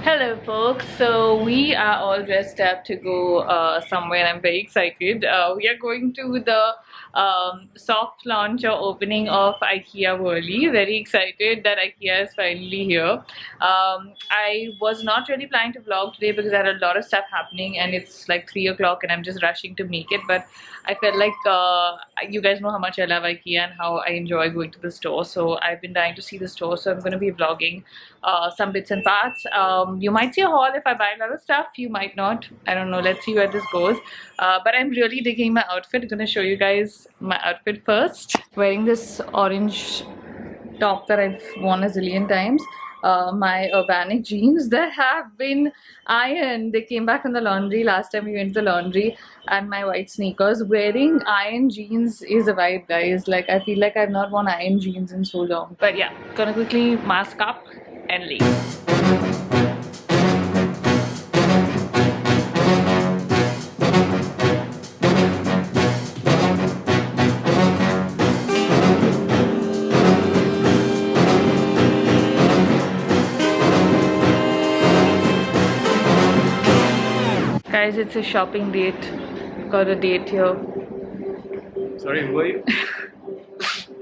Hello folks, so we are all dressed up to go somewhere. I'm very excited. We are going to the soft launch or opening of Ikea Worli. Very excited that Ikea is finally here. I was not really planning to vlog today because I had a lot of stuff happening and it's like 3 o'clock and I'm just rushing to make it, but I felt like you guys know how much I love Ikea and how I enjoy going to the store, so I've been dying to see the store, so I'm going to be vlogging some bits and parts. You might see a haul if I buy a lot of stuff, you might not, I don't know, let's see where this goes. But I'm really digging my outfit. I'm going to show you guys my outfit first. Wearing this orange top that I've worn a zillion times. My organic jeans that have been ironed. They came back from the laundry last time we went to the laundry, and my white sneakers. Wearing iron jeans is a vibe, guys. Like, I feel like I've not worn iron jeans in so long. But yeah, gonna quickly mask up and leave. Guys, it's a shopping date. Got a date here. Sorry, who are you?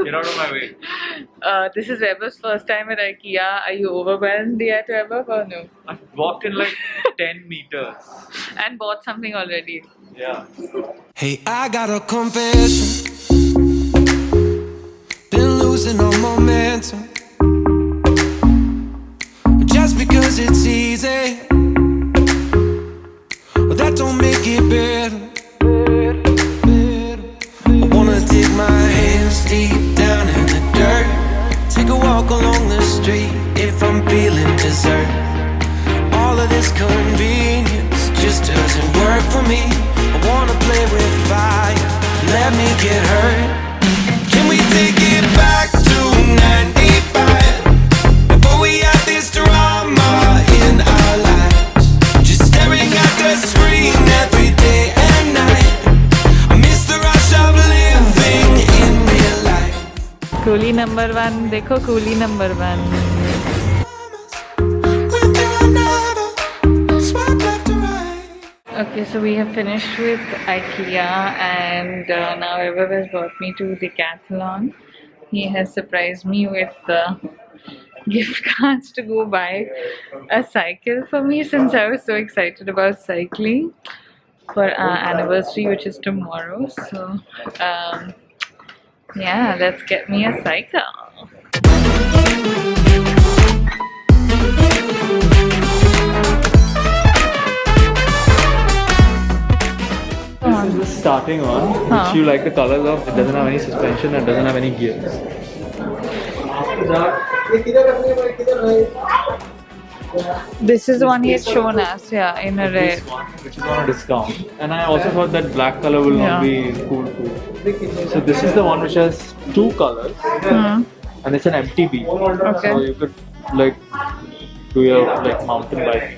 Get out of my way. This is Weber's first time at Ikea. Are you overwhelmed yet, Weber, or no? I've walked in like 10 meters. And bought something already. Yeah. Hey, I got a confession. Been losing all momentum. Just because it's easy, well, that don't make it better. I wanna dig my hands deep down in the dirt. Take a walk along the street if I'm feeling dessert. All of this convenience just doesn't work for me. I wanna play with fire, let me get hurt. Can we take it back to 95? Before we had this drama in our lives, just staring at the screen every day and night. I miss the rush of living in real life. Coolie number one. Dekho coolie number one. Okay, so we have finished with Ikea and now Weber has brought me to Decathlon. He has surprised me with gift cards to go buy a cycle for me since I was so excited about cycling for our anniversary, which is tomorrow. So yeah, let's get me a cycle. This is the starting one, which you like the colors of. It doesn't have any suspension and doesn't have any gears. This is the one he had shown us, yeah, in a red. This one, which is on a discount. And I also thought that black color will not be cool too. So this is the one which has two colors, and it's an MTB. Okay. So you could like do your like mountain bike.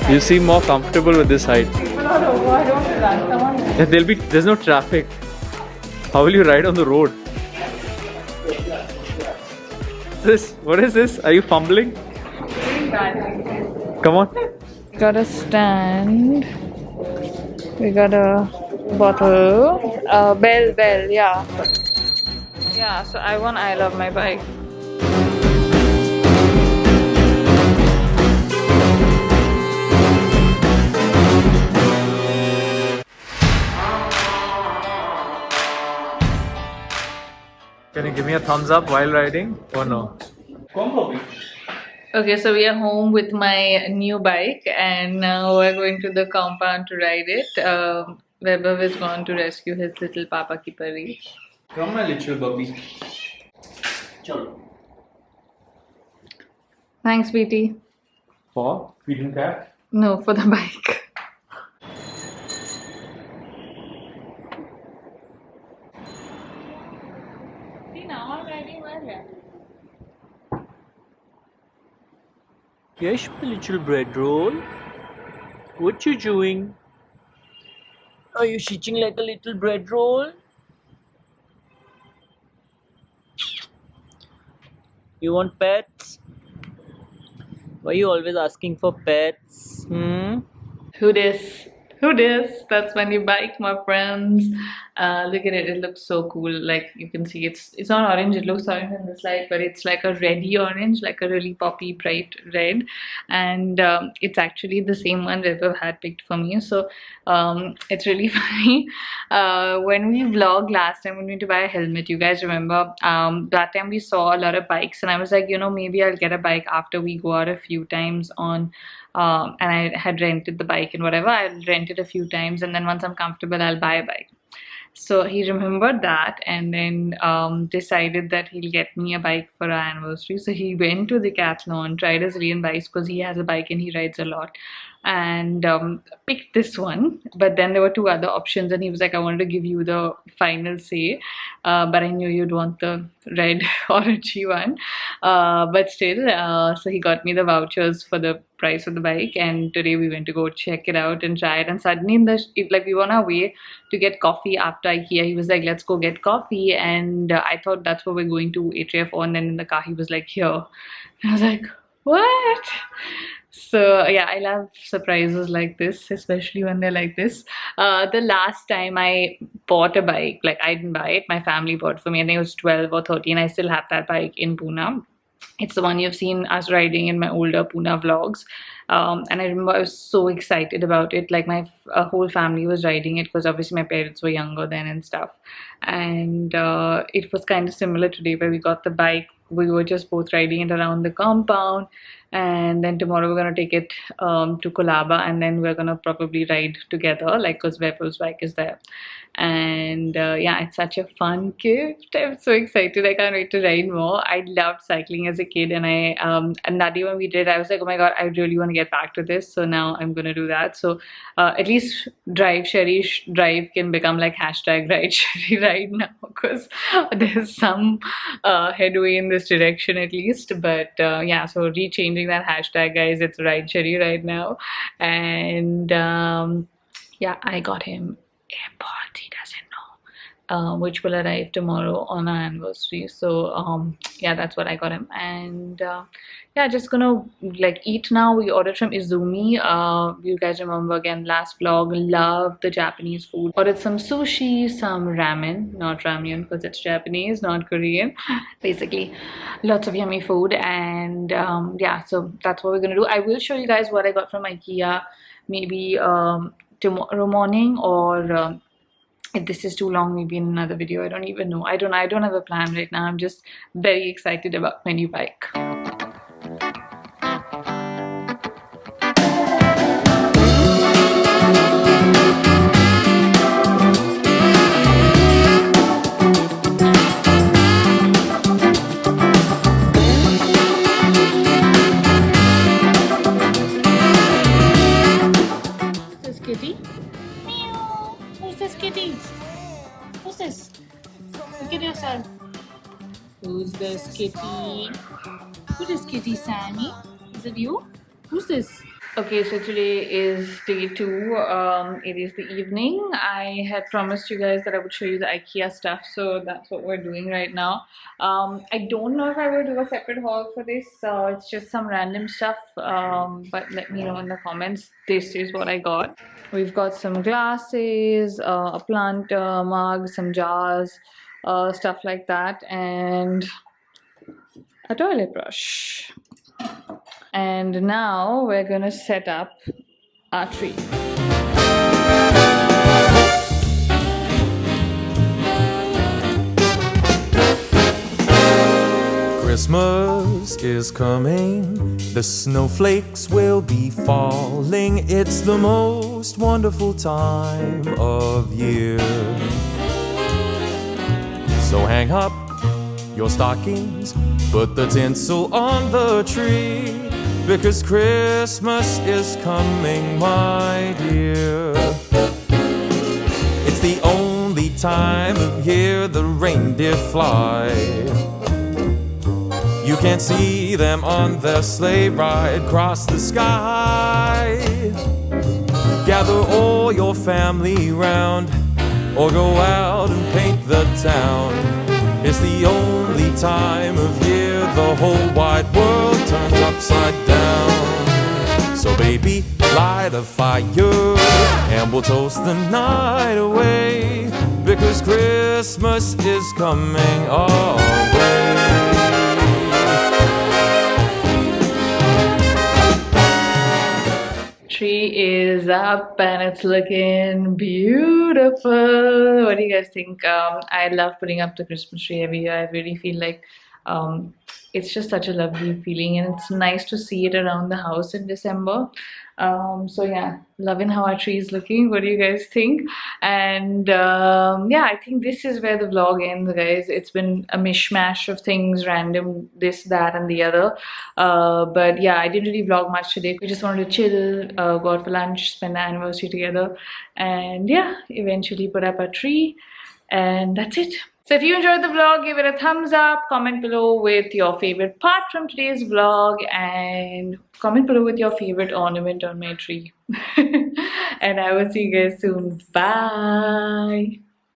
You seem more comfortable with this height. Yeah, there's no traffic. How will you ride on the road? What is this? Are you fumbling? Come on. Got a stand. We got a bottle. Bell, yeah. Yeah, so I won I Love My Bike. Can you give me a thumbs up while riding or no? Okay, so we are home with my new bike and now we're going to the compound to ride it. Weber is going to rescue his little Papa Kipari. Come my little puppy. Thanks, BT. For feeding cat? No, for the bike. See, now I'm riding well, yeah. Yes, my little bread roll. What you doing? Are you sitting like a little bread roll? You want pets? Why are you always asking for pets? Who dis? Who dis? That's my new bike, my friends. Look at it. It looks so cool. Like you can see, it's not orange. It looks orange in this light, but it's like a reddy orange, like a really poppy, bright red. And it's actually the same one River had picked for me. So it's really funny. When we vlogged last time, when we went to buy a helmet, you guys remember? That time we saw a lot of bikes, and I was like, maybe I'll get a bike after we go out a few times on. And I had rented the bike and whatever. I'll rent it a few times, and then once I'm comfortable, I'll buy a bike. So he remembered that, and then decided that he'll get me a bike for our anniversary. So he went to the Decathlon, tried his Rian bikes because he has a bike and he rides a lot, and picked this one. But then there were two other options, and he was like, I wanted to give you the final say, but I knew you'd want the red orangey one. But still, so he got me the vouchers for the price of the bike, and today we went to go check it out and try it. And suddenly, we were on our way to get coffee after Ikea. He was like, let's go get coffee, and I thought that's where we're going to ATF. And then in the car he was like, here. And I was like, what? So yeah, I love surprises like this, especially when they're like this. The last time I bought a bike, like I didn't buy it, my family bought it for me. I think it was 12 or 13. I still have that bike in Pune. It's the one you've seen us riding in my older Pune vlogs. And I remember I was so excited about it. Like my whole family was riding it because obviously my parents were younger then and stuff. And it was kind of similar today where we got the bike. We were just both riding it around the compound. And then tomorrow we're going to take it to Kolaba, and then we're going to probably ride together, like because Vaibhav's bike is there. And yeah, it's such a fun gift. I'm so excited. I can't wait to ride more. I loved cycling as a kid, and and that day when we did, I was like, oh my god, I really want to get back to this. So now I'm gonna do that. So at least drive Sherry drive can become like hashtag ride Sherry ride now, because there's some headway in this direction at least. But yeah, so rechanging that hashtag, guys. It's ride Sherry right now. And yeah, I got him AirPods. He doesn't know, which will arrive tomorrow on our anniversary. So yeah, that's what I got him. And yeah, just gonna like eat now. We ordered from Izumi. You guys remember again last vlog, love the Japanese food. Ordered some sushi, some ramen, not ramyun because it's Japanese, not Korean. Basically lots of yummy food. And yeah, so that's what we're gonna do. I will show you guys what I got from Ikea maybe tomorrow morning, or if this is too long, maybe in another video. I don't even know. I don't have a plan right now. I'm just very excited about my new bike. Who's this kitty? Meow. Who's this kitty? Who's this? Look at yourself. Who's this kitty? Who's this kitty, Sammy? Is it you? Who's this? Okay, so today is day 2. It is the evening. I had promised you guys that I would show you the IKEA stuff, so that's what we're doing right now. I don't know if I will do a separate haul for this. It's just some random stuff, but let me know in the comments. This is what I got. We've got some glasses, a plant mug, some jars, stuff like that, and a toilet brush. And now we're gonna set up our tree. Christmas is coming, the snowflakes will be falling. It's the most wonderful time of year. So hang up your stockings, put the tinsel on the tree, because Christmas is coming, my dear. It's the only time of year the reindeer fly. You can't see them on their sleigh ride across the sky. Gather all your family round, or go out and paint the town. It's the only time of year the whole wide world turns upside down. So baby, light a fire and we'll toast the night away, because Christmas is coming our way. Tree is up and it's looking beautiful. What do you guys think? I love putting up the Christmas tree every year. I really feel like it's just such a lovely feeling, and it's nice to see it around the house in December. So yeah, loving how our tree is looking. What do you guys think? And yeah, I think this is where the vlog ends, guys. It's been a mishmash of things, random, this, that and the other, but yeah, I didn't really vlog much today. We just wanted to chill, go out for lunch, spend the anniversary together, and yeah, eventually put up a tree, and that's it. So if you enjoyed the vlog, give it a thumbs up, comment below with your favorite part from today's vlog, and comment below with your favorite ornament on my tree. And I will see you guys soon. Bye.